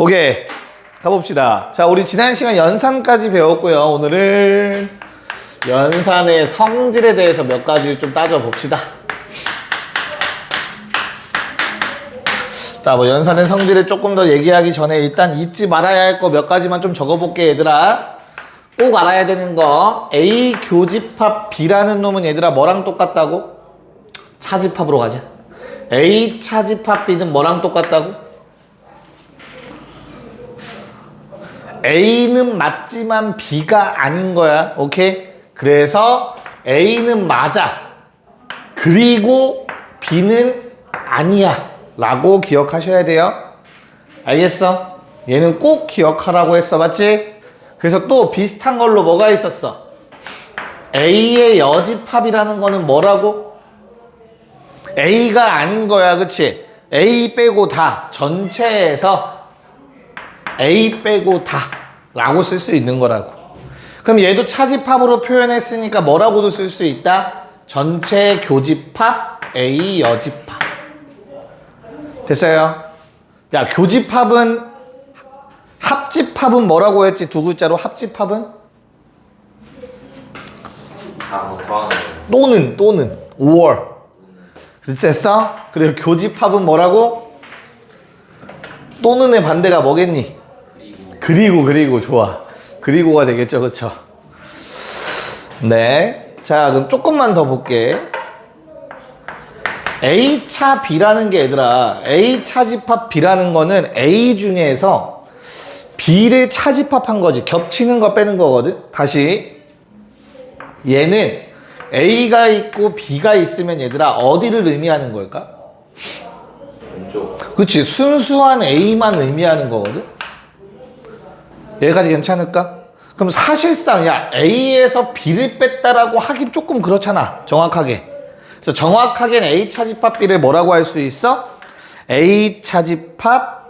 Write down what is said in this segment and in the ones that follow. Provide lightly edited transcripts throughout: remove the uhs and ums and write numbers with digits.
오케이, 가봅시다. 자, 우리 지난 시간 연산까지 배웠고요. 오늘은 연산의 성질에 대해서 몇 가지 좀 따져봅시다. 자, 뭐 연산의 성질을 조금 더 얘기하기 전에 일단 잊지 말아야 할 거 몇 가지만 좀 적어볼게, 얘들아. 꼭 알아야 되는 거, A 교집합 B라는 놈은 얘들아 뭐랑 똑같다고? 차집합으로 가자. A 차집합 B는 뭐랑 똑같다고? A는 맞지만 B가 아닌 거야. 오케이? 그래서 A는 맞아. 그리고 B는 아니야. 라고 기억하셔야 돼요. 알겠어? 얘는 꼭 기억하라고 했어. 맞지? 그래서 또 비슷한 걸로 뭐가 있었어? A의 여집합이라는 거는 뭐라고? A가 아닌 거야. 그치? A 빼고 다. 전체에서 A 빼고 다 라고 쓸 수 있는 거라고. 그럼 얘도 차집합으로 표현했으니까 뭐라고도 쓸 수 있다? 전체 교집합 A 여집합. 됐어요? 야, 교집합은, 합집합은 뭐라고 했지? 두 글자로 합집합은? 또는 or. 됐어? 그리고 교집합은 뭐라고? 또는의 반대가 뭐겠니? 그리고 좋아. 그리고가 되겠죠, 그쵸? 네. 자, 그럼 조금만 더 볼게. A차 B라는 게 얘들아, A 차집합 B라는 거는 A 중에서 B를 차집합한 거지. 겹치는 거 빼는 거거든. 다시. 얘는 A가 있고 B가 있으면 얘들아 어디를 의미하는 걸까? 왼쪽. 그치. 순수한 A만 의미하는 거거든. 여기까지 괜찮을까? 그럼 사실상 야 A에서 B를 뺐다라고 하긴 조금 그렇잖아. 정확하게. 그래서 정확하게는 A 차집합 B를 뭐라고 할 수 있어? A 차집합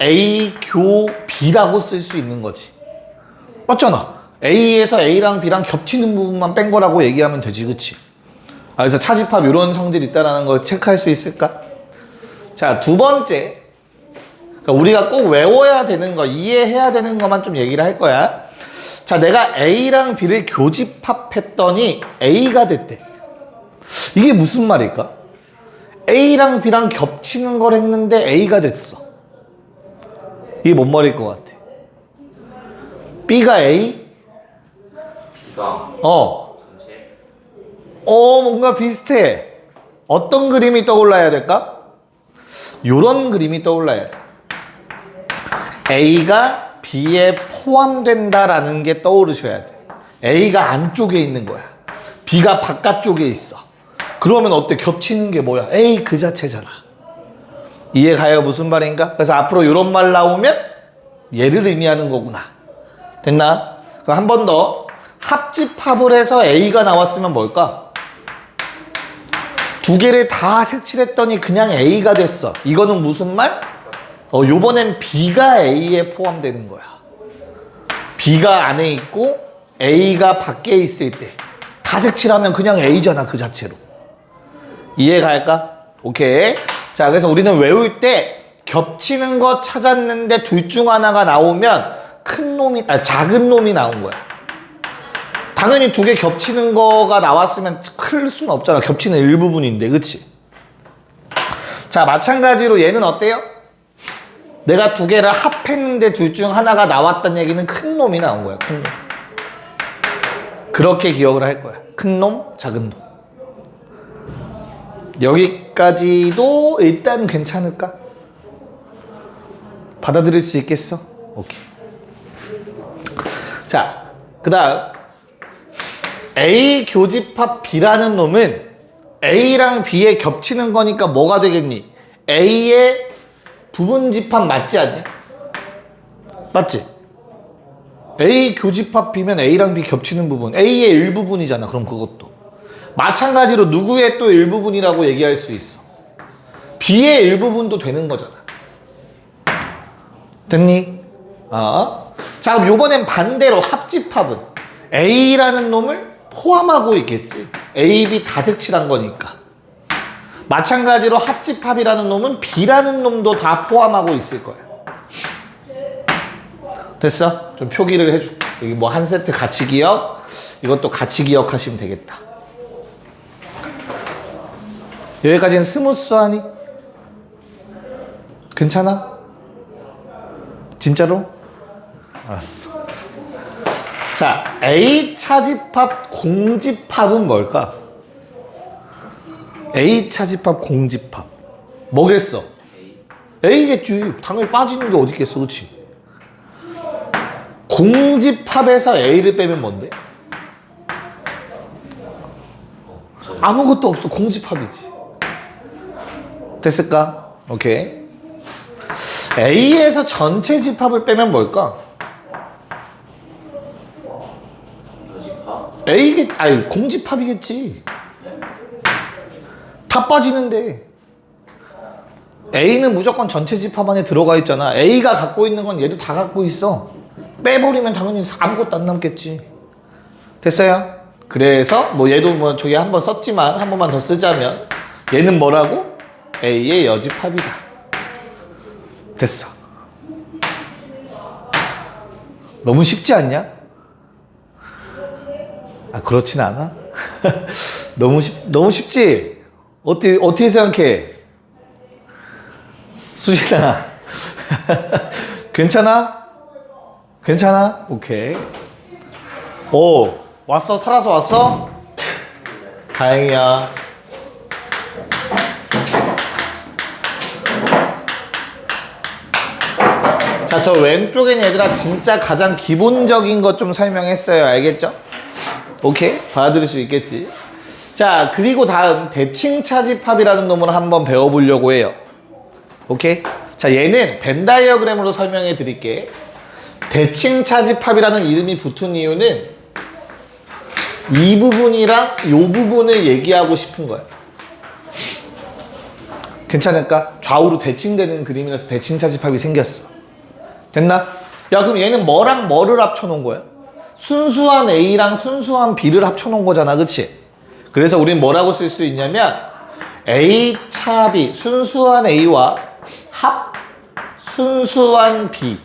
A 교 B라고 쓸 수 있는 거지. 맞잖아. A에서 A랑 B랑 겹치는 부분만 뺀 거라고 얘기하면 되지, 그치? 그래서 차집합 이런 성질이 있다는 걸 체크할 수 있을까? 자, 두 번째. 그러니까 우리가 꼭 외워야 되는 거, 이해해야 되는 것만 좀 얘기를 할 거야. 자, 내가 A랑 B를 교집합했더니 A가 됐대. 이게 무슨 말일까? A랑 B랑 겹치는 걸 했는데 A가 됐어. 이게 뭔 말일 것 같아? B가 A? 뭔가 비슷해. 어떤 그림이 떠올라야 될까? 요런 그림이 떠올라야 돼. A가 B에 포함된다라는 게 떠오르셔야 돼. A가 안쪽에 있는 거야. B가 바깥쪽에 있어. 그러면 어때? 겹치는 게 뭐야? A 그 자체잖아. 이해가요? 무슨 말인가? 그래서 앞으로 이런 말 나오면 얘를 의미하는 거구나. 됐나? 그럼 한 번 더. 합집합을 해서 A가 나왔으면 뭘까? 두 개를 다 색칠했더니 그냥 A가 됐어. 이거는 무슨 말? 요번엔 B가 A에 포함되는 거야. B가 안에 있고 A가 밖에 있을 때 다 색칠하면 그냥 A잖아, 그 자체로. 이해갈까? 오케이. 자, 그래서 우리는 외울 때 겹치는 거 찾았는데 둘 중 하나가 나오면 작은 놈이 나온 거야. 당연히 두 개 겹치는 거가 나왔으면 클 수는 없잖아. 겹치는 일부분인데, 그치? 자, 마찬가지로 얘는 어때요? 내가 두 개를 합했는데 둘 중 하나가 나왔다는 얘기는 큰 놈이 나온 거야, 큰 놈. 그렇게 기억을 할 거야. 큰 놈, 작은 놈. 여기까지도 일단 괜찮을까? 받아들일 수 있겠어? 오케이. 자, 그 다음 A 교집합 B라는 놈은 A랑 B에 겹치는 거니까 뭐가 되겠니? A의 부분집합 맞지 않냐? 맞지? A 교집합 B면 A랑 B 겹치는 부분, A의 일부분이잖아. 그럼 그것도 마찬가지로 누구의 또 일부분이라고 얘기할 수 있어? B의 일부분도 되는 거잖아. 됐니? 자, 그럼 요번엔 반대로 합집합은 A라는 놈을 포함하고 있겠지. A, B 다 색칠한 거니까. 마찬가지로 합집합이라는 놈은 B라는 놈도 다 포함하고 있을 거야. 됐어? 좀 표기를 해줄게. 여기 뭐 한 세트 같이 기억, 이것도 같이 기억하시면 되겠다. 여기까지는 스무스하니? 괜찮아? 진짜로? 알았어. 자, A 차집합 공집합은 뭘까? A 차집합 공집합 뭐겠어? A겠지. 당연히 빠지는 게 어디 있겠어, 그치? 공집합에서 A를 빼면 뭔데? 아무것도 없어. 공집합이지. 됐을까? 오케이. A에서 전체 집합을 빼면 뭘까? 아니, 공집합이겠지. 다 빠지는데. A는 무조건 전체 집합 안에 들어가 있잖아. A가 갖고 있는 건 얘도 다 갖고 있어. 빼버리면 당연히 아무것도 안 남겠지. 됐어요? 그래서 뭐 얘도 뭐 저기 한번 썼지만 한 번만 더 쓰자면 얘는 뭐라고? A의 여집합이다. 됐어. 너무 쉽지 않냐? 아, 그렇진 않아? 너무 쉽지? 어떻게 생각해? 수진아. 괜찮아? 괜찮아? 오케이. 오, 왔어? 살아서 왔어? 다행이야. 자, 저 왼쪽엔 얘들아 진짜 가장 기본적인 것 좀 설명했어요. 알겠죠? 오케이? 받아들일 수 있겠지? 자, 그리고 다음 대칭차집합이라는 놈을 한번 배워보려고 해요. 오케이? 자, 얘는 벤 다이어그램으로 설명해 드릴게. 대칭차집합이라는 이름이 붙은 이유는 이 부분이랑 이 부분을 얘기하고 싶은 거야. 괜찮을까? 좌우로 대칭되는 그림이라서 대칭차집합이 생겼어. 됐나? 야, 그럼 얘는 뭐랑 뭐를 합쳐놓은 거야? 순수한 A랑 순수한 B를 합쳐놓은 거잖아, 그치? 그래서 우린 뭐라고 쓸 수 있냐면 A 차 B, 순수한 A와 합 순수한 B,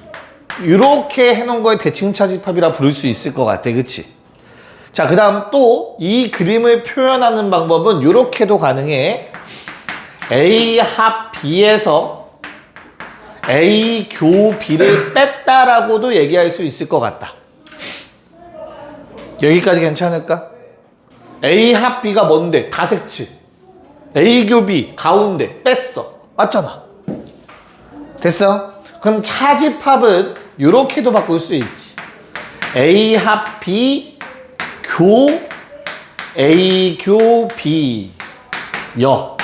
이렇게 해놓은 걸 대칭차집합이라 부를 수 있을 것 같아, 그치? 자, 그 다음 또 이 그림을 표현하는 방법은 이렇게도 가능해. A 합 B에서 A 교 B를 뺐다라고도 얘기할 수 있을 것 같다. 여기까지 괜찮을까? A 합 B가 뭔데? 다색칠. A 교 B 가운데 뺐어. 맞잖아. 됐어? 그럼 차집합은 이렇게도 바꿀 수 있지. A 합 B 교 A 교 B 여,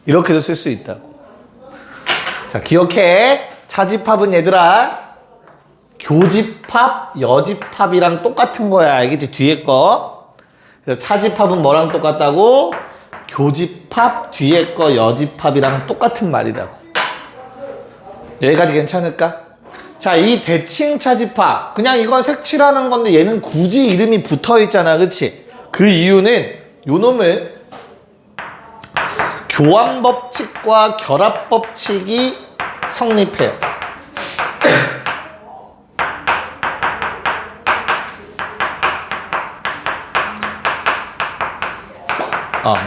이렇게도 쓸 수 있다고. 자, 기억해. 차집합은 얘들아 교집합, 여집합이랑 똑같은 거야. 알겠지? 뒤에 거. 그래서 차집합은 뭐랑 똑같다고? 교집합, 뒤에 거 여집합이랑 똑같은 말이라고. 여기까지 괜찮을까? 자, 이 대칭차집합, 그냥 이건 색칠하는 건데 얘는 굳이 이름이 붙어 있잖아, 그치? 그 이유는 요 놈을 교환법칙과 결합법칙이 성립해요.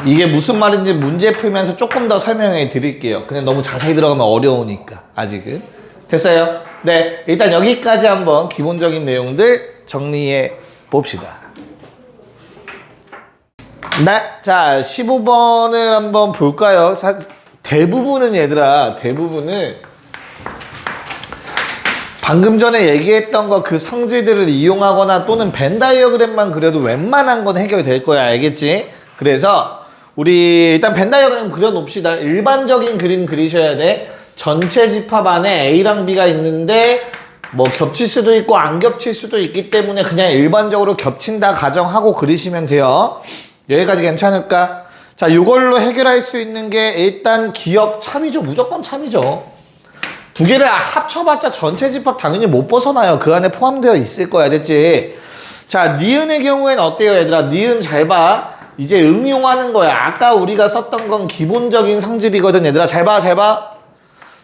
이게 무슨 말인지 문제 풀면서 조금 더 설명해 드릴게요. 그냥 너무 자세히 들어가면 어려우니까 아직은. 됐어요? 네, 일단 여기까지 한번 기본적인 내용들 정리해 봅시다. 네, 자 15번을 한번 볼까요? 대부분은 얘들아, 대부분은 방금 전에 얘기했던 거 그 성질들을 이용하거나 또는 벤 다이어그램만 그려도 웬만한 건 해결될 거야. 알겠지? 그래서 우리 일단 벤 다이어그램 그려놓읍시다. 일반적인 그림 그리셔야 돼. 전체 집합 안에 A랑 B가 있는데 뭐 겹칠 수도 있고 안 겹칠 수도 있기 때문에 그냥 일반적으로 겹친다 가정하고 그리시면 돼요. 여기까지 괜찮을까? 자, 이걸로 해결할 수 있는 게 일단 기억 참이죠. 무조건 참이죠. 두 개를 합쳐봤자 전체 집합 당연히 못 벗어나요. 그 안에 포함되어 있을 거야. 됐지? 자, 니은의 경우엔 어때요, 얘들아? 니은 잘 봐. 이제 응용하는 거야. 아까 우리가 썼던 건 기본적인 성질이거든, 얘들아. 잘 봐, 잘 봐.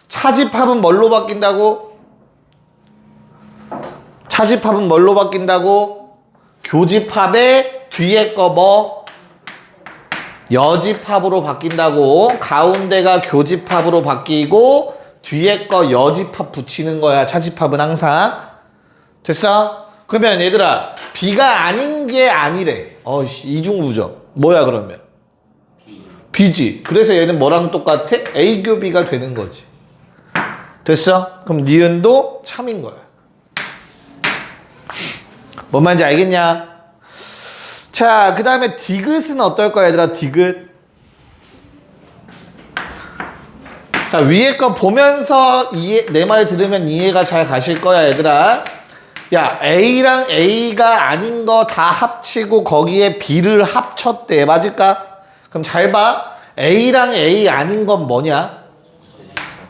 차집합은 뭘로 바뀐다고? 차집합은 뭘로 바뀐다고? 교집합의 뒤에 거 뭐? 여집합으로 바뀐다고. 가운데가 교집합으로 바뀌고 뒤에 거 여집합 붙이는 거야. 차집합은 항상. 됐어? 그러면 얘들아 B가 아닌 게 아니래. 이중부정. 뭐야 그러면? B지. 그래서 얘는 뭐랑 똑같아? A교 B가 되는 거지. 됐어? 그럼 니은도 참인 거야. 뭔 말인지 알겠냐? 자, 그 다음에 디귿은 어떨 거야 얘들아? 디귿. 자, 위에 거 보면서 내 말 들으면 이해가 잘 가실 거야 얘들아. 야, A랑 A가 아닌 거 다 합치고 거기에 B를 합쳤대. 맞을까? 그럼 잘 봐. A랑 A 아닌 건 뭐냐?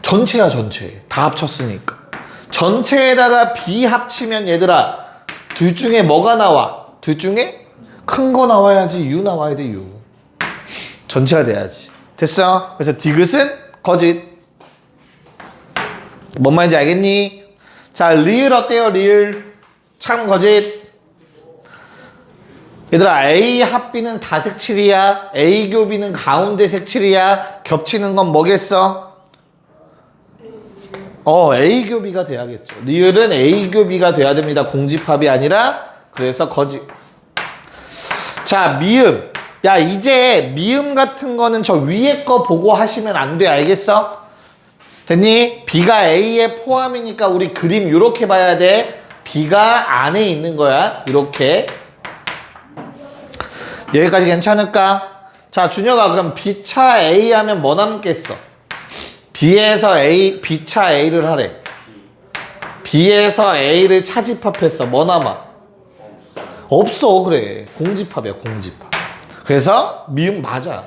전체야 전체. 다 합쳤으니까. 전체에다가 B 합치면 얘들아 둘 중에 뭐가 나와? 둘 중에 큰 거 나와야지. U 나와야 돼. U. 전체가 돼야지. 됐어? 그래서 디귿은 거짓. 뭔 말인지 알겠니? 자, 리을 어때요? 리을. 참 거짓. 얘들아 A 합 B는 다 색칠이야. A 교 B는 가운데 색칠이야. 겹치는 건 뭐겠어? A 교 B가 돼야겠죠. 리을은 A 교 B가 돼야 됩니다. 공집합이 아니라. 그래서 거짓. 자, 미음. 야, 이제 미음 같은 거는 저 위에 거 보고 하시면 안 돼. 알겠어? 됐니? B가 A에 포함이니까 우리 그림 이렇게 봐야 돼. B가 안에 있는 거야. 이렇게. 여기까지 괜찮을까? 자, 준혁아, 그럼 B차 A 하면 뭐 남겠어? B에서 A, B차 A를 하래. B에서 A를 차집합했어. 뭐 남아? 없어, 그래. 공집합이야, 공집합. 그래서 미음 맞아.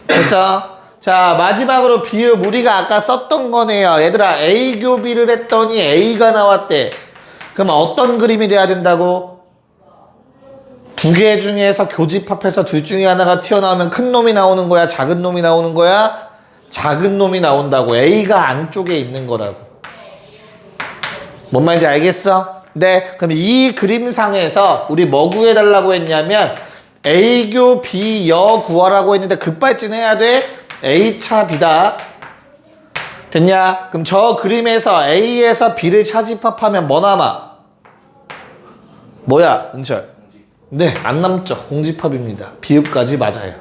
됐어? 자, 마지막으로 비읍 우리가 아까 썼던 거네요. 얘들아, A 교 B를 했더니 A가 나왔대. 그럼 어떤 그림이 돼야 된다고? 두 개 중에서 교집합해서 둘 중에 하나가 튀어나오면 큰 놈이 나오는 거야? 작은 놈이 나오는 거야? 작은 놈이 나온다고. A가 안쪽에 있는 거라고. 뭔 말인지 알겠어? 네, 그럼 이 그림상에서 우리 뭐 구해달라고 했냐면 A교 B 여 구하라고 했는데 급발진해야 돼. A차 B다. 됐냐? 그럼 저 그림에서 A에서 B를 차집합하면 뭐 남아? 뭐야, 은철? 네, 안 남죠. 공집합입니다. 비읍까지 맞아요.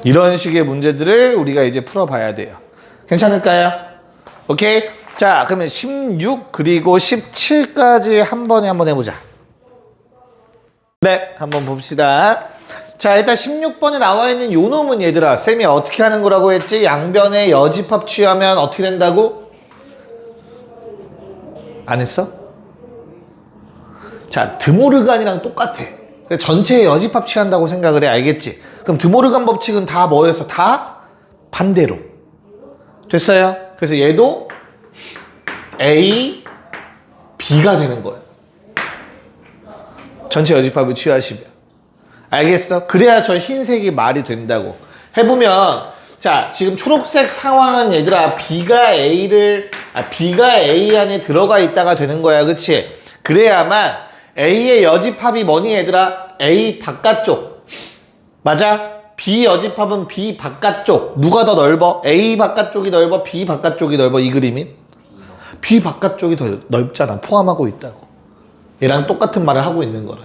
이런 식의 문제들을 우리가 이제 풀어봐야 돼요. 괜찮을까요? 오케이? 자, 그러면 16 그리고 17까지 한 번에 한번 해보자. 네, 한번 봅시다. 자, 일단 16번에 나와 있는 요 놈은 얘들아, 쌤이 어떻게 하는 거라고 했지? 양변에 여집합 취하면 어떻게 된다고? 안 했어? 자, 드모르간이랑 똑같아. 전체에 여집합 취한다고 생각을 해. 알겠지? 그럼 드모르간 법칙은 다 뭐였어? 다 반대로. 됐어요? 그래서 얘도 A, B가 되는 거야. 전체 여집합을 취하시면. 알겠어? 그래야 저 흰색이 말이 된다고. 해보면, 자, 지금 초록색 상황은 얘들아, B가 A 안에 들어가 있다가 되는 거야. 그치? 그래야만 A의 여집합이 뭐니 얘들아? A 바깥쪽. 맞아? B 여집합은 B 바깥쪽. 누가 더 넓어? A 바깥쪽이 넓어? B 바깥쪽이 넓어? 이 그림이? B 바깥쪽이 더 넓잖아. 포함하고 있다고. 얘랑 똑같은 말을 하고 있는 거라.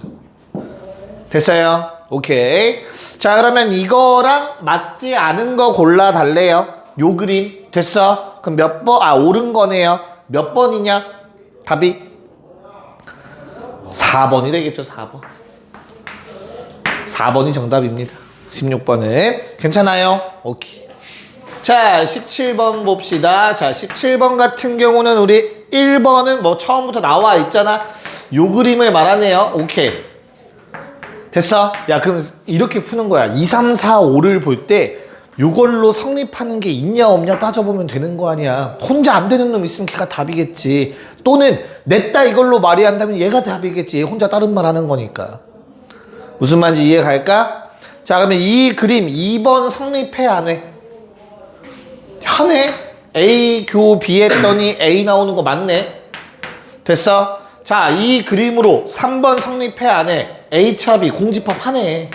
됐어요? 오케이. 자, 그러면 이거랑 맞지 않은 거 골라 달래요. 요 그림. 됐어? 그럼 몇 번? 옳은 거네요. 몇 번이냐? 답이 4번이 되겠죠. 4번. 4번이 정답입니다. 16번은. 괜찮아요? 오케이. 자, 17번 봅시다. 자, 17번 같은 경우는 우리 1번은 뭐 처음부터 나와 있잖아. 요 그림을 말하네요. 오케이. 됐어? 야, 그럼 이렇게 푸는 거야. 2, 3, 4, 5를 볼 때 요걸로 성립하는 게 있냐 없냐 따져보면 되는 거 아니야. 혼자 안 되는 놈 있으면 걔가 답이겠지. 또는 냈다 이걸로 말이 한다면 얘가 답이겠지. 얘 혼자 다른 말 하는 거니까. 무슨 말인지 이해 갈까? 자, 그러면 이 그림 2번 성립해 안 해? 하네? A 교 B 했더니 A 나오는 거 맞네? 됐어? 자, 이 그림으로 3번 성립해 안 해? H합이 공집합하네.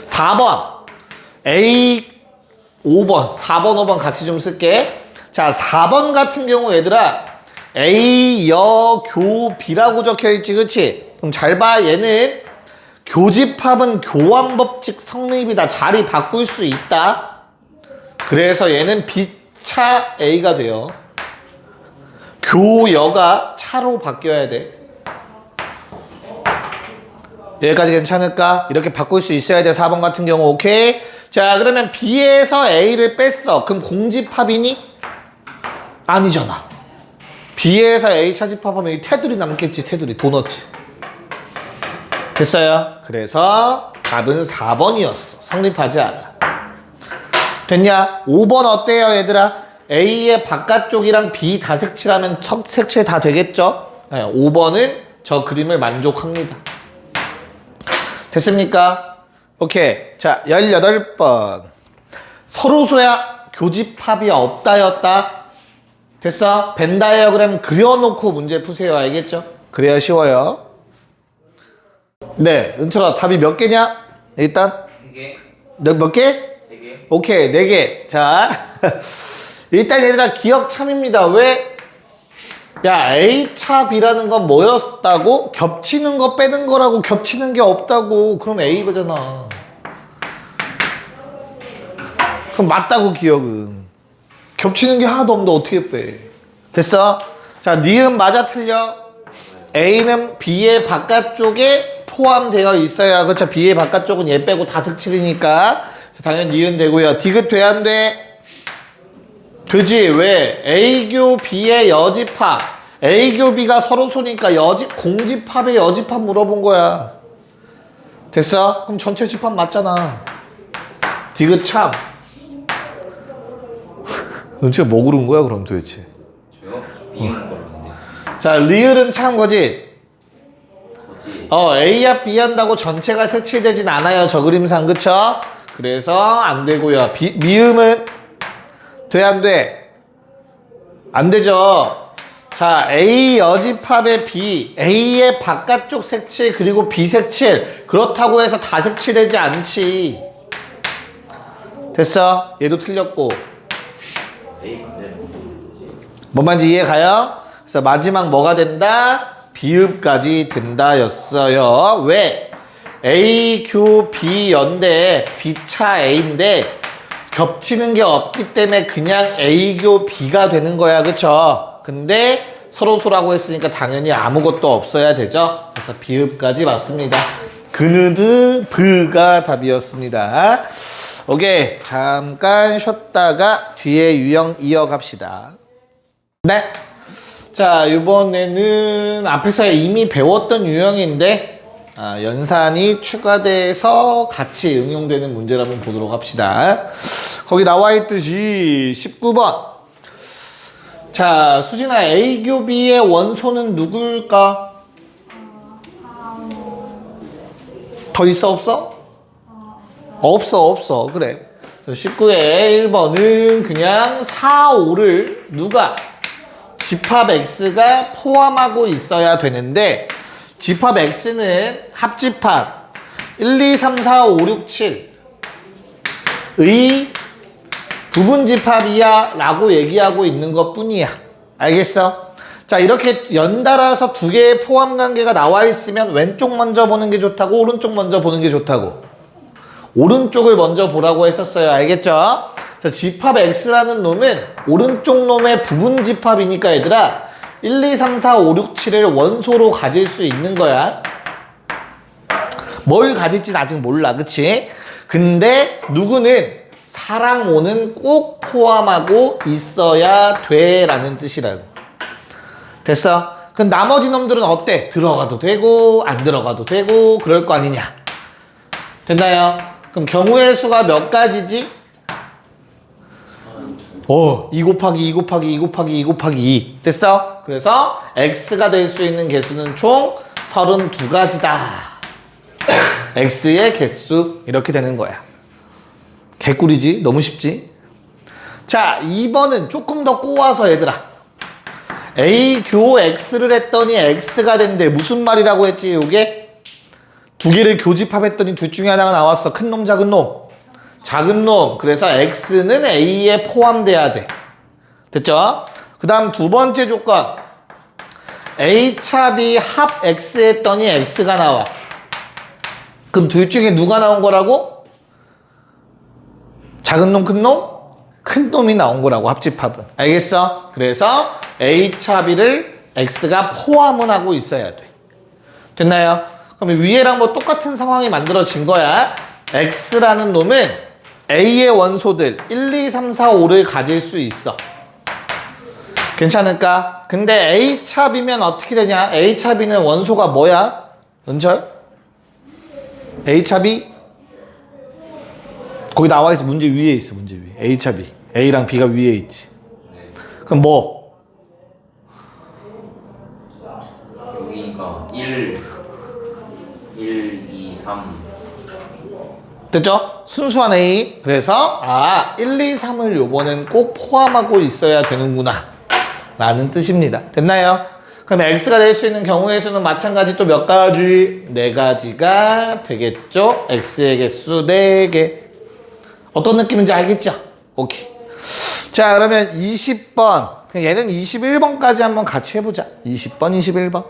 4번 A 5번 4번 5번 같이 좀 쓸게. 자, 4번 같은 경우 얘들아 A 여 교 B라고 적혀있지, 그치? 그럼 잘 봐. 얘는 교집합은 교환법칙 성립이다. 자리 바꿀 수 있다. 그래서 얘는 B차 A가 돼요. 교여가 차로 바뀌어야 돼. 여기까지 괜찮을까? 이렇게 바꿀 수 있어야 돼. 4번 같은 경우. 오케이? 자, 그러면 B에서 A를 뺐어. 그럼 공집합이니? 아니잖아. B에서 A 차집합하면 이 테두리 남겠지. 테두리. 도너츠. 됐어요? 그래서 답은 4번이었어. 성립하지 않아. 됐냐? 5번 어때요, 얘들아? A의 바깥쪽이랑 B 다 색칠하면 색칠 다 되겠죠? 네, 5번은 저 그림을 만족합니다. 됐습니까? 오케이. 자, 18번. 서로소야 교집합이 없다였다. 됐어? 벤 다이어그램 그려놓고 문제 푸세요. 알겠죠? 그래야 쉬워요. 네, 은철아, 답이 몇 개냐? 일단 3개. 몇 개? 3개. 오케이, 4개. 자, 일단 얘들아 기억 참입니다. 왜? 야, A차 B라는 건 뭐였다고? 겹치는 거 빼는 거라고. 겹치는 게 없다고. 그럼 A거잖아. 그럼 맞다고 기억은. 겹치는 게 하나도 없는데 어떻게 빼? 됐어? 자, 니은 맞아 틀려? A는 B의 바깥쪽에 포함되어 있어야. 그렇죠? B의 바깥쪽은 얘 빼고 다 색칠이니까. 당연히 니은 되고요. 디귿 돼, 안 돼? 되지. 왜? A교 B의 여집합. A교 B가 서로 소니까 공집합의 여집합 물어본 거야. 됐어? 그럼 전체 집합 맞잖아. 디귿 참. 은채가 뭐 고른 거야 그럼 도대체? 저요? 비행 걸었는데. 자, 리을은 참 거지? 거지. A합 B 한다고 전체가 색칠되진 않아요. 저 그림상. 그쵸? 그래서 안 되고요. 미음은 돼, 안 돼? 안 되죠. 자, A 여집합의 B, A의 바깥쪽 색칠 그리고 B 색칠. 그렇다고 해서 다 색칠되지 않지. 됐어? 얘도 틀렸고. A 반대는 뭔 말인지 이해 가요? 그래서 마지막 뭐가 된다? 비읍까지 된다였어요. 왜? A 교 B 연대 B차 A인데 겹치는 게 없기 때문에 그냥 A교 B가 되는 거야. 그쵸? 근데 서로소라고 했으니까 당연히 아무것도 없어야 되죠. 그래서 비읍까지 맞습니다. 그느드 브가 답이었습니다. 오케이. 잠깐 쉬었다가 뒤에 유형 이어갑시다. 네. 자, 이번에는 앞에서 이미 배웠던 유형인데 연산이 추가돼서 같이 응용되는 문제를 한번 보도록 합시다. 거기 나와 있듯이 19번. 자, 수진아, A교 B의 원소는 누굴까? 더 있어, 없어? 없어. 그래. 19의 1번은 그냥 4, 5를 누가? 집합 X가 포함하고 있어야 되는데 집합 X는 합집합 1, 2, 3, 4, 5, 6, 7의 부분집합이야 라고 얘기하고 있는 것 뿐이야. 알겠어? 자, 이렇게 연달아서 두 개의 포함관계가 나와 있으면 왼쪽 먼저 보는 게 좋다고 오른쪽 먼저 보는 게 좋다고 오른쪽을 먼저 보라고 했었어요. 알겠죠? 자, 집합 X라는 놈은 오른쪽 놈의 부분집합이니까 얘들아 1, 2, 3, 4, 5, 6, 7을 원소로 가질 수 있는 거야. 뭘 가질지는 아직 몰라. 그치? 근데 누구는 4랑 5는 꼭 포함하고 있어야 돼 라는 뜻이라고. 됐어? 그럼 나머지 놈들은 어때? 들어가도 되고 안 들어가도 되고 그럴 거 아니냐. 됐나요? 그럼 경우의 수가 몇 가지지? 2 곱하기 2 곱하기 2 곱하기 2 곱하기 2. 됐어? 그래서 X가 될 수 있는 개수는 총 32가지다. X의 개수 이렇게 되는 거야. 개꿀이지? 너무 쉽지? 자, 2번은 조금 더 꼬아서 얘들아 A 교 X를 했더니 X가 된대. 무슨 말이라고 했지? 요게 두 개를 교집합했더니 둘 중에 하나가 나왔어. 큰 놈, 작은 놈. 작은 놈. 그래서 X는 A에 포함돼야 돼. 됐죠? 그 다음 두 번째 조건. A 차 B 합 X 했더니 X가 나와. 그럼 둘 중에 누가 나온 거라고? 작은 놈, 큰 놈? 큰 놈이 나온 거라고, 합집합은. 알겠어? 그래서 A 차 B를 X가 포함은 하고 있어야 돼. 됐나요? 그럼 위에랑 뭐 똑같은 상황이 만들어진 거야. X라는 놈은 A의 원소들 1, 2, 3, 4, 5를 가질 수 있어. 괜찮을까? 근데 A 차 B면 어떻게 되냐? A 차 B는 원소가 뭐야? 은철? A 차 B? 거기 나와 있어. 문제 위에 있어. 문제 위에. A 차 B. A랑 B가 위에 있지. 네. 그럼 뭐? 여기니까 1, 2, 3. 됐죠? 순수한 A. 그래서 1, 2, 3을 요번엔 꼭 포함하고 있어야 되는구나 라는 뜻입니다. 됐나요? 그럼 X가 될 수 있는 경우의 수는 마찬가지 또 몇 가지? 4가지가 되겠죠? X의 개수 4개. 어떤 느낌인지 알겠죠? 오케이. 자, 그러면 20번. 얘는 21번까지 한번 같이 해보자. 20번, 21번.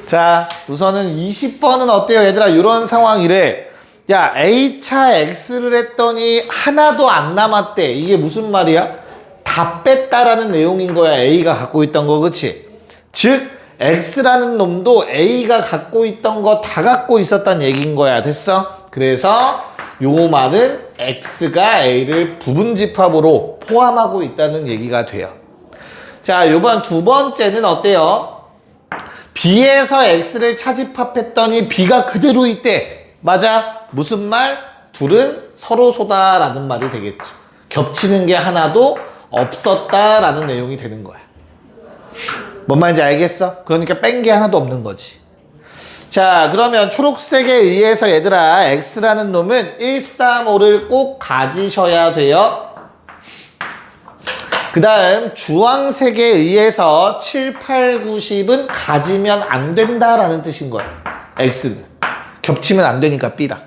자, 우선은 20번은 어때요, 얘들아? 이런 상황이래. 야, A차 X를 했더니 하나도 안 남았대. 이게 무슨 말이야? 다 뺐다라는 내용인 거야. A가 갖고 있던 거, 그치? 즉, X라는 놈도 A가 갖고 있던 거 다 갖고 있었단 얘기인 거야. 됐어? 그래서 요 말은 X가 A를 부분집합으로 포함하고 있다는 얘기가 돼요. 자, 요번 두 번째는 어때요? B에서 X를 차집합했더니 B가 그대로 있대. 맞아? 무슨 말? 둘은 서로 소다라는 말이 되겠죠. 겹치는 게 하나도 없었다라는 내용이 되는 거야. 뭔 말인지 알겠어? 그러니까 뺀 게 하나도 없는 거지. 자, 그러면 초록색에 의해서 얘들아 X라는 놈은 1, 3, 5를 꼭 가지셔야 돼요. 그 다음 주황색에 의해서 7, 8, 9, 10은 가지면 안 된다라는 뜻인 거야. X는. 겹치면 안 되니까 B랑.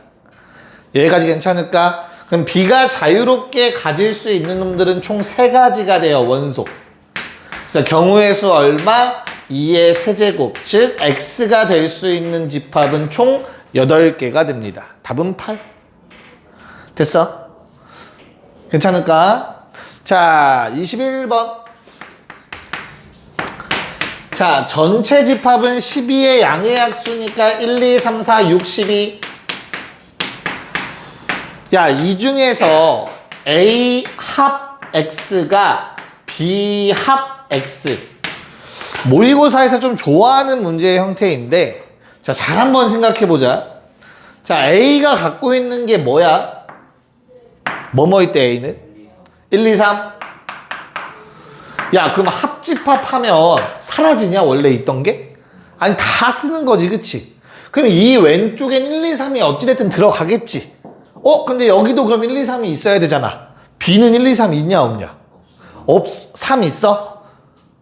여기까지 괜찮을까? 그럼 B가 자유롭게 가질 수 있는 놈들은 총 3가지가 돼요. 원소. 그래서 경우의 수 얼마? 2의 세제곱, 즉 X가 될 수 있는 집합은 총 8개가 됩니다. 답은 8. 됐어? 괜찮을까? 자, 21번. 자, 전체 집합은 12의 양의 약수니까 1, 2, 3, 4, 6, 12. 야, 이 중에서 A 합 X가 B 합 X. 모의고사에서 좀 좋아하는 문제의 형태인데, 자, 잘 한번 생각해 보자. 자, A가 갖고 있는 게 뭐야? 뭐뭐 있대, A는? 1, 2, 3. 야, 그럼 합집합하면 사라지냐, 원래 있던 게? 아니, 다 쓰는 거지, 그치? 그럼 이 왼쪽엔 1, 2, 3이 어찌됐든 들어가겠지. 근데 여기도 그럼 1, 2, 3이 있어야 되잖아. B는 1, 2, 3 있냐, 없냐? 3 있어?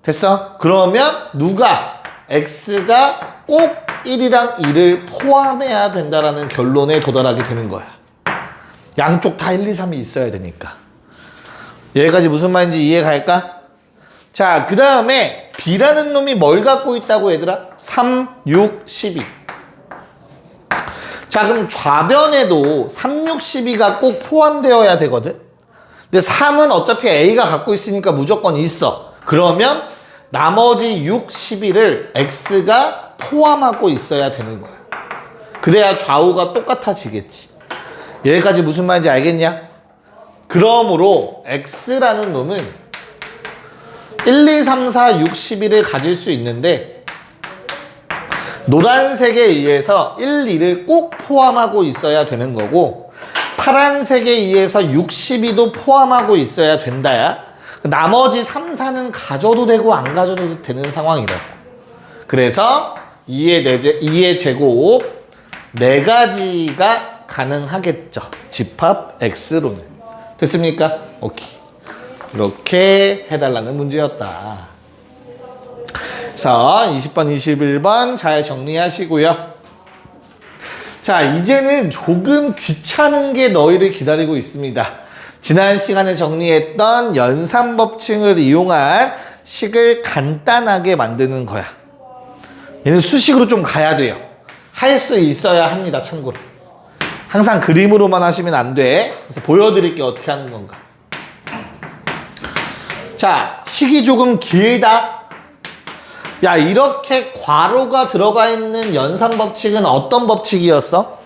됐어? 그러면 누가? X가 꼭 1이랑 2를 포함해야 된다라는 결론에 도달하게 되는 거야. 양쪽 다 1, 2, 3이 있어야 되니까. 여기까지 무슨 말인지 이해 갈까? 자, 그 다음에 B라는 놈이 뭘 갖고 있다고 얘들아? 3, 6, 12. 자, 그럼 좌변에도 3, 6, 12가 꼭 포함되어야 되거든? 근데 3은 어차피 A가 갖고 있으니까 무조건 있어. 그러면 나머지 6, 12를 X가 포함하고 있어야 되는 거야. 그래야 좌우가 똑같아지겠지. 여기까지 무슨 말인지 알겠냐? 그러므로 X라는 놈은 1, 2, 3, 4, 6, 12를 가질 수 있는데 노란색에 의해서 1, 2를 꼭 포함하고 있어야 되는 거고 파란색에 의해서 6, 12도 포함하고 있어야 된다야. 나머지 3, 4는 가져도 되고 안 가져도 되는 상황이라고. 그래서 2의 제곱 4가지가 가능하겠죠. 집합 X로는. 됐습니까? 오케이. 이렇게 해달라는 문제였다. 그래서 20번, 21번 잘 정리하시고요. 자, 이제는 조금 귀찮은 게 너희를 기다리고 있습니다. 지난 시간에 정리했던 연산법칙을 이용한 식을 간단하게 만드는 거야. 얘는 수식으로 좀 가야 돼요. 할 수 있어야 합니다, 참고로. 항상 그림으로만 하시면 안 돼. 그래서 보여드릴게 어떻게 하는 건가. 자, 식이 조금 길다. 야, 이렇게 괄호가 들어가 있는 연산법칙은 어떤 법칙이었어?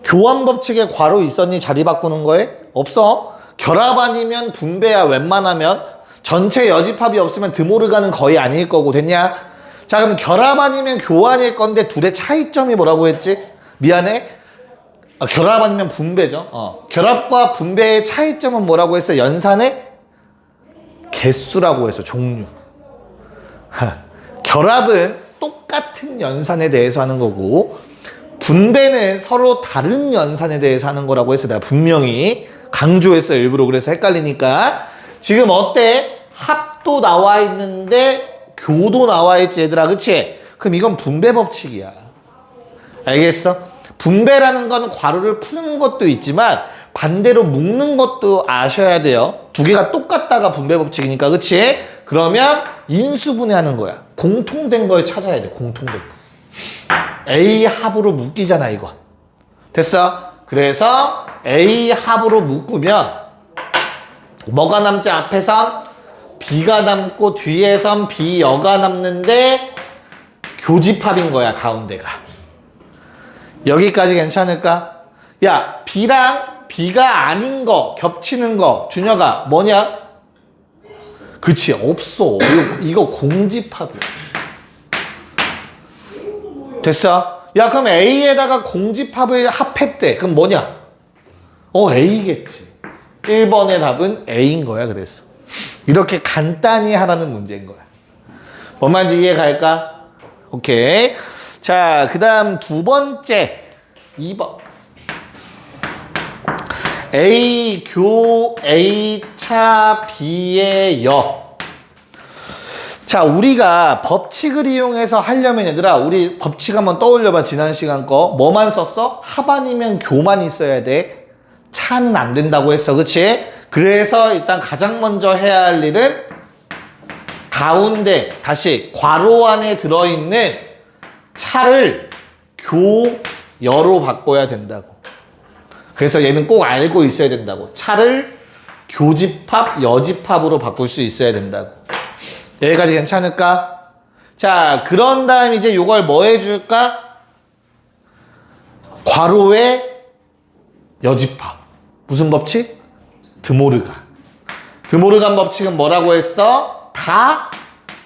교환법칙에 괄호 있었니? 자리 바꾸는 거에? 없어. 결합 아니면 분배야. 웬만하면 전체 여집합이 없으면 드모르간은 거의 아닐 거고. 됐냐? 자, 그럼 결합 아니면 교환일 건데 둘의 차이점이 뭐라고 했지? 미안해. 결합 아니면 분배죠. 결합과 분배의 차이점은 뭐라고 했어? 연산의 개수라고 해서 종류. 결합은 똑같은 연산에 대해서 하는 거고 분배는 서로 다른 연산에 대해서 하는 거라고 해서 내가 분명히 강조했어, 일부러. 그래서 헷갈리니까. 지금 어때? 합도 나와 있는데 교도 나와 있지, 얘들아. 그치? 그럼 이건 분배 법칙이야. 알겠어? 분배라는 건 괄호를 푸는 것도 있지만 반대로 묶는 것도 아셔야 돼요. 두 개가 똑같다가 분배 법칙이니까. 그치? 그러면 인수분해하는 거야. 공통된 걸 찾아야 돼. 공통된 거. A 합으로 묶이잖아, 이거. 됐어? 그래서 A 합으로 묶으면 뭐가 남지? 앞에선 B가 남고 뒤에선 B여가 남는데 교집합인 거야, 가운데가. 여기까지 괜찮을까? 야, B랑 B가 아닌 거, 겹치는 거, 준혁아, 뭐냐? 그치, 없어. 이거 공집합이야. 됐어? 야, 그럼 A에다가 공집합을 합했대. 그럼 뭐냐? A겠지. 1번의 답은 A인 거야, 그래서. 이렇게 간단히 하라는 문제인 거야. 뭔 말인지 이해 갈까? 오케이. 자, 그 다음 두 번째. 2번. A 교 A 차 B의 여. 자, 우리가 법칙을 이용해서 하려면 얘들아, 우리 법칙 한번 떠올려봐. 지난 시간 거 뭐만 썼어? 합 아니면 교만 있어야 돼. 차는 안 된다고 했어. 그치? 그래서 일단 가장 먼저 해야 할 일은 가운데 다시 괄호 안에 들어있는 차를 교여로 바꿔야 된다고. 그래서 얘는 꼭 알고 있어야 된다고. 차를 교집합, 여집합으로 바꿀 수 있어야 된다고. 여기까지 괜찮을까? 자, 그런 다음 이제 요걸 뭐 해줄까? 괄호의 여집합. 무슨 법칙? 드모르간. 드모르간 법칙은 뭐라고 했어? 다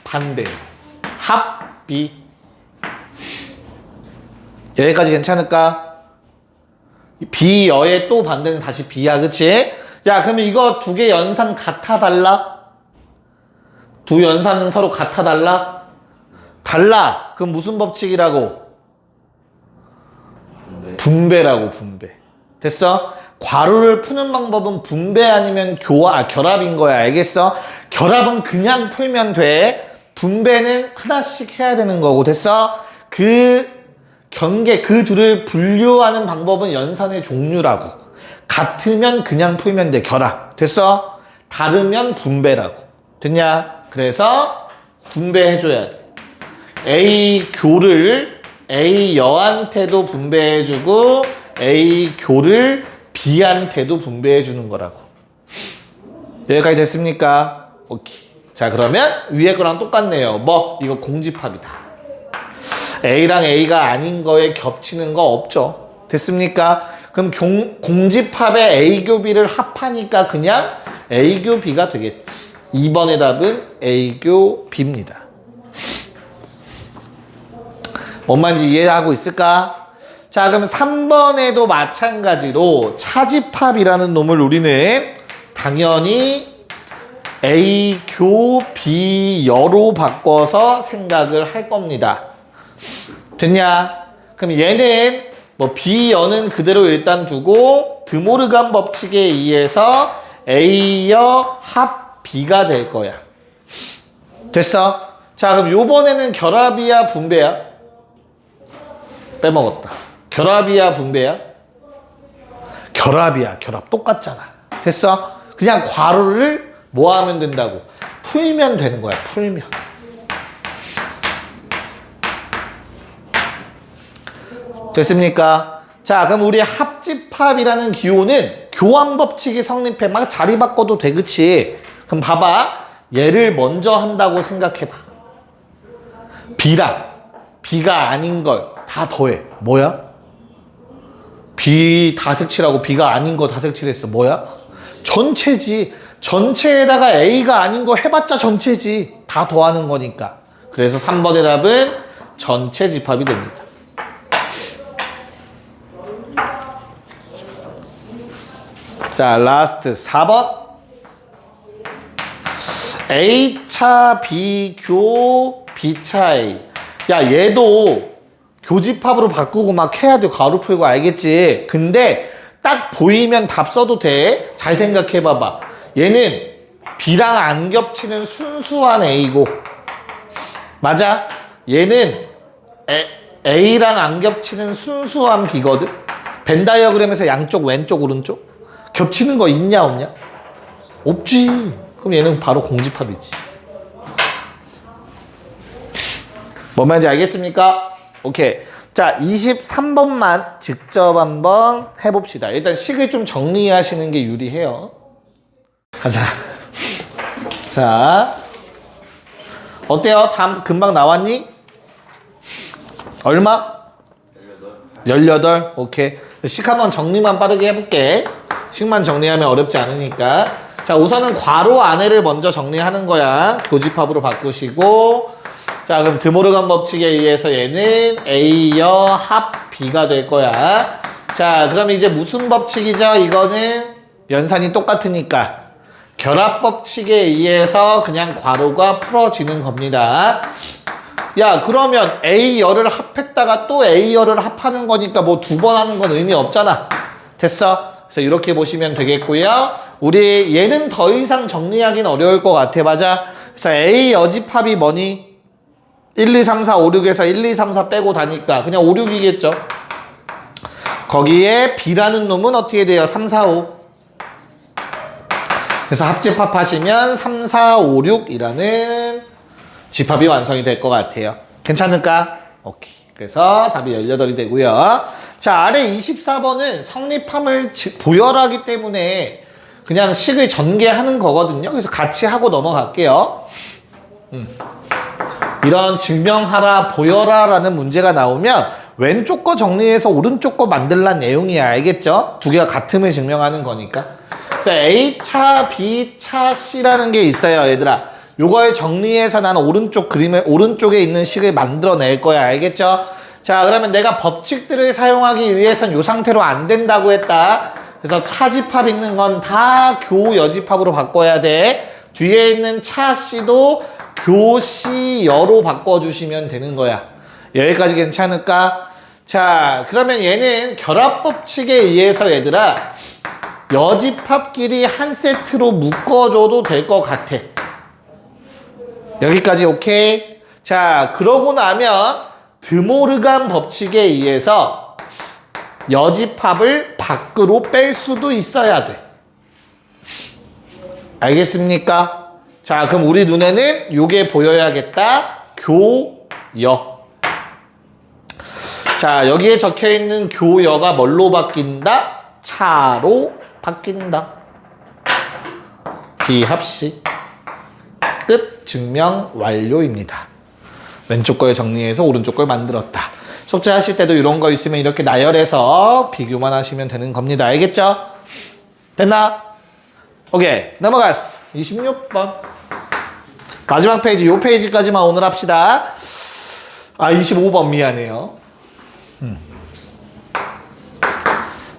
반대로. 합비. 여기까지 괜찮을까? 비여의 또 반대는 다시 비야. 그치? 야, 그러면 이거 두 개 연산 같아 달라? 두 연산은 서로 같아 달라? 달라. 그럼 무슨 법칙이라고? 분배라고, 분배. 됐어? 괄호를 푸는 방법은 분배 아니면 결합인 거야. 알겠어? 결합은 그냥 풀면 돼. 분배는 하나씩 해야 되는 거고. 됐어? 그 둘을 분류하는 방법은 연산의 종류라고. 같으면 그냥 풀면 돼. 결합. 됐어? 다르면 분배라고. 됐냐? 그래서 분배해줘야 돼. A 교를 A 여한테도 분배해주고 A 교를 B한테도 분배해주는 거라고. 여기까지 됐습니까? 오케이. 자, 그러면 위에 거랑 똑같네요. 뭐? 이거 공집합이다. A랑 A가 아닌 거에 겹치는 거 없죠. 됐습니까? 그럼 공집합에 A교 B를 합하니까 그냥 A교 B가 되겠지. 2번의 답은 A교 B입니다. 뭔 말인지 이해하고 있을까? 자, 그럼 3번에도 마찬가지로 차집합이라는 놈을 우리는 당연히 A교 B여로 바꿔서 생각을 할 겁니다. 됐냐? 그럼 얘는 뭐 B여는 그대로 일단 두고 드모르간 법칙에 의해서 A여 합 B가 될 거야. 됐어? 자, 그럼 요번에는 결합이야, 분배야? 빼먹었다. 결합이야, 분배야? 결합이야, 결합. 똑같잖아. 됐어? 그냥 괄호를 뭐 하면 된다고? 풀면 되는 거야, 풀면. 됐습니까? 자, 그럼 우리 합집합이라는 기호는 교환 법칙이 성립해. 막 자리 바꿔도 돼, 그치? 그럼 봐봐. 얘를 먼저 한다고 생각해봐. B랑 B가 아닌 걸 다 더해. 뭐야? B 다 색칠하고 B가 아닌 거 다 색칠했어. 뭐야? 전체지. 전체에다가 A가 아닌 거 해봤자 전체지. 다 더하는 거니까. 그래서 3번의 답은 전체 집합이 됩니다. 자, 라스트 4번. A차 B교 B차 A. 야, 얘도 교집합으로 바꾸고 막 해야 돼. 가로 풀고 알겠지? 근데 딱 보이면 답 써도 돼. 잘 생각해 봐봐. 얘는 B랑 안 겹치는 순수한 A고, 맞아? 얘는 A랑 안 겹치는 순수한 B거든? 벤 다이어그램에서 양쪽 왼쪽 오른쪽 겹치는 거 있냐 없냐? 없지. 그럼 얘는 바로 공집합이지. 뭔 말인지 알겠습니까? 오케이. 자, 23번만 직접 한번 해봅시다. 일단 식을 좀 정리하시는 게 유리해요. 가자. 자, 어때요? 다음 금방 나왔니? 얼마? 18. 오케이. 식 한번 정리만 빠르게 해볼게. 식만 정리하면 어렵지 않으니까. 자, 우선은 괄호 안에를 먼저 정리하는 거야. 교집합으로 바꾸시고. 자, 그럼 드모르간 법칙에 의해서 얘는 A여 합 B가 될 거야. 자, 그럼 이제 무슨 법칙이죠? 이거는 연산이 똑같으니까 결합 법칙에 의해서 그냥 괄호가 풀어지는 겁니다. 야, 그러면 A여를 합했다가 또 A여를 합하는 거니까 뭐 두 번 하는 건 의미 없잖아. 됐어? 그래서 이렇게 보시면 되겠고요. 우리 얘는 더 이상 정리하기는 어려울 것 같아. 맞아? 그래서 A 여집합이 뭐니? 1, 2, 3, 4, 5, 6에서 1, 2, 3, 4 빼고 다니까 그냥 5, 6이겠죠. 거기에 B라는 놈은 어떻게 돼요? 3, 4, 5. 그래서 합집합 하시면 3, 4, 5, 6이라는 집합이 완성이 될 것 같아요. 괜찮을까? 오케이. 그래서 답이 18이 되고요. 자, 아래 24번은 성립함을 보열하기 때문에 그냥 식을 전개하는 거거든요. 그래서 같이 하고 넘어갈게요. 이런 증명하라, 보여라 라는 문제가 나오면 왼쪽 거 정리해서 오른쪽 거 만들란 내용이야. 알겠죠? 두 개가 같음을 증명하는 거니까. 그래서 A차, B차, C라는 게 있어요, 얘들아. 요거에 정리해서 나는 오른쪽 그림을, 오른쪽에 있는 식을 만들어낼 거야. 알겠죠? 자, 그러면 내가 법칙들을 사용하기 위해선 요 상태로 안 된다고 했다. 그래서 차집합 있는 건 다 교여집합으로 바꿔야 돼. 뒤에 있는 차 C도 교시여로 바꿔주시면 되는 거야. 여기까지 괜찮을까? 자, 그러면 얘는 결합법칙에 의해서 얘들아 여집합끼리 한 세트로 묶어줘도 될 것 같아. 여기까지 오케이? 자, 그러고 나면 드모르간 법칙에 의해서 여집합을 밖으로 뺄 수도 있어야 돼. 알겠습니까? 자, 그럼 우리 눈에는 요게 보여야겠다. 교여. 자, 여기에 적혀있는 교여가 뭘로 바뀐다? 차로 바뀐다. 비합식. 끝. 증명 완료입니다. 왼쪽 걸 정리해서 오른쪽 걸 만들었다. 숙제 하실 때도 이런 거 있으면 이렇게 나열해서 비교만 하시면 되는 겁니다. 알겠죠? 됐나? 오케이. 넘어갔어. 26번. 마지막 페이지, 요 페이지까지만 오늘 합시다. 아, 25번 미안해요.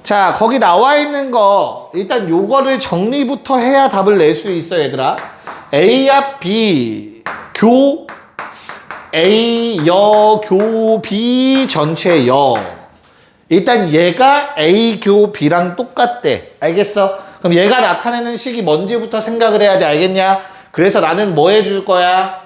자, 거기 나와 있는 거 일단 요거를 정리부터 해야 답을 낼 수 있어, 얘들아. A합 B 교 A 여 교 B 전체 여. 일단 얘가 A 교 B랑 똑같대. 알겠어? 그럼 얘가 나타내는 식이 뭔지부터 생각을 해야 돼. 알겠냐? 그래서 나는 뭐 해줄 거야?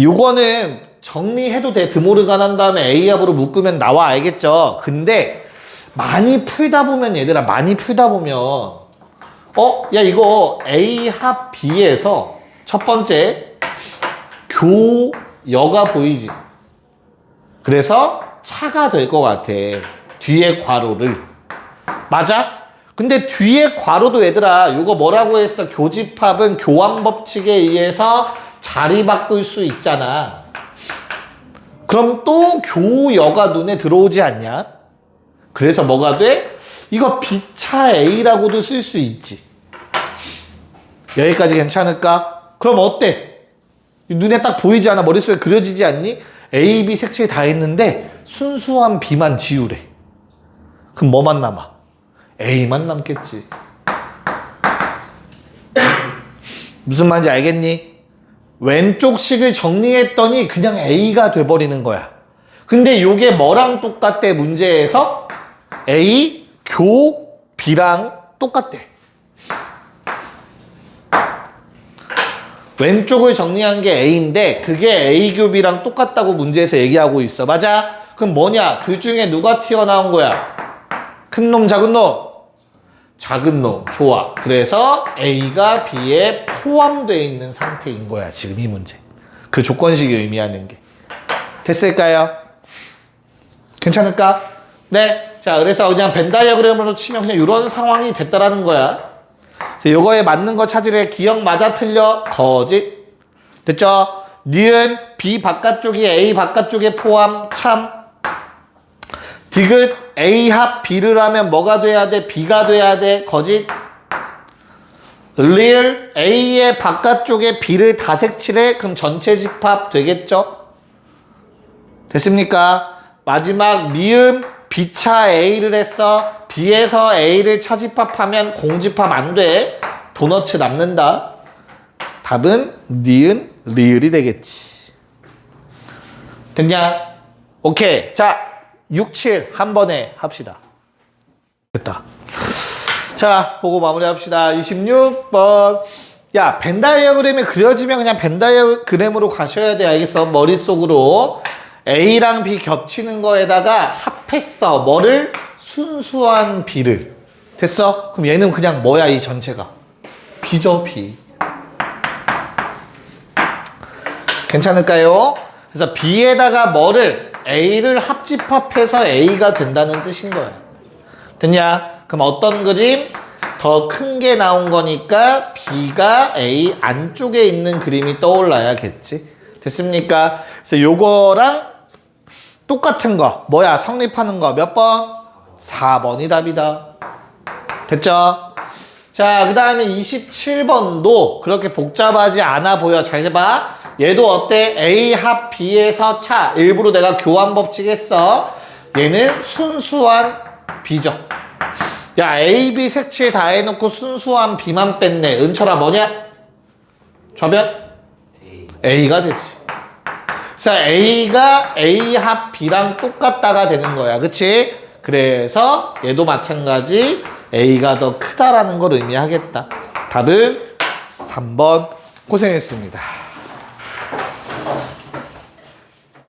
요거는 정리해도 돼. 드모르간 한 다음에 A합으로 묶으면 나와. 알겠죠? 근데 많이 풀다 보면 얘들아, 많이 풀다 보면 야 이거 A합 B에서 첫 번째 교여가 보이지? 그래서 차가 될 것 같아. 뒤에 괄호를. 맞아? 근데 뒤에 괄호도 얘들아, 요거 뭐라고 했어? 교집합은 교환 법칙에 의해서 자리 바꿀 수 있잖아. 그럼 또 교여가 눈에 들어오지 않냐? 그래서 뭐가 돼? 이거 B차 A라고도 쓸 수 있지. 여기까지 괜찮을까? 그럼 어때? 눈에 딱 보이지 않아? 머릿속에 그려지지 않니? A, B 색칠 다 했는데 순수한 B만 지우래. 그럼 뭐만 남아? A만 남겠지. 무슨 말인지 알겠니? 왼쪽 식을 정리했더니 그냥 A가 돼버리는 거야. 근데 요게 뭐랑 똑같대? 문제에서 A, 교, B랑 똑같대. 왼쪽을 정리한 게 A인데 그게 A 교비랑 똑같다고 문제에서 얘기하고 있어. 맞아? 그럼 뭐냐? 둘 중에 누가 튀어나온 거야? 큰 놈, 작은 놈? 작은 놈. 좋아. 그래서 A가 B에 포함되어 있는 상태인 거야. 지금 이 문제. 그 조건식이 의미하는 게. 됐을까요? 괜찮을까? 네. 자, 그래서 그냥 벤 다이어그램으로 치면 그냥 이런 상황이 됐다라는 거야. 그래서 요거에 맞는 거 찾으래. 기억 맞아 틀려? 거짓. 됐죠? 니은 B 바깥쪽이 A 바깥쪽에 포함 참. 디귿 A 합 B를 하면 뭐가 돼야 돼? B가 돼야 돼? 거짓. 리을 A의 바깥쪽에 B를 다 색칠해? 그럼 전체 집합 되겠죠? 됐습니까? 마지막 미음 B차 A를 했어. B에서 A를 차집합하면 공집합 안 돼. 도너츠 남는다. 답은 니은 리을이 되겠지. 됐냐? 오케이. 자, 6, 7 한 번에 합시다. 됐다. 자, 보고 마무리합시다. 26번. 야, 벤 다이어그램이 그려지면 그냥 벤 다이어그램으로 가셔야 돼. 알겠어? 머릿속으로. A랑 B 겹치는 거에다가 합했어. 뭐를? 순수한 B를. 됐어? 그럼 얘는 그냥 뭐야, 이 전체가? B죠, B. 괜찮을까요? 그래서 B에다가 뭐를? A를 합집합해서 A가 된다는 뜻인 거야. 됐냐? 그럼 어떤 그림? 더 큰 게 나온 거니까 B가 A 안쪽에 있는 그림이 떠올라야겠지. 됐습니까? 그래서 요거랑 똑같은 거. 뭐야? 성립하는 거. 몇 번? 4번이 답이다. 됐죠? 자, 그 다음에 27번도 그렇게 복잡하지 않아 보여. 잘 봐. 얘도 어때? A 합 B에서 차. 일부러 내가 교환 법칙 했어. 얘는 순수한 B죠. 야, A, B 색칠 다 해놓고 순수한 B만 뺐네. 은철아 뭐냐? 좌변? A가 되지. 그래서 A가 A 합 B랑 똑같다가 되는 거야. 그치? 그래서 얘도 마찬가지 A가 더 크다라는 걸 의미하겠다. 답은 3번. 고생했습니다.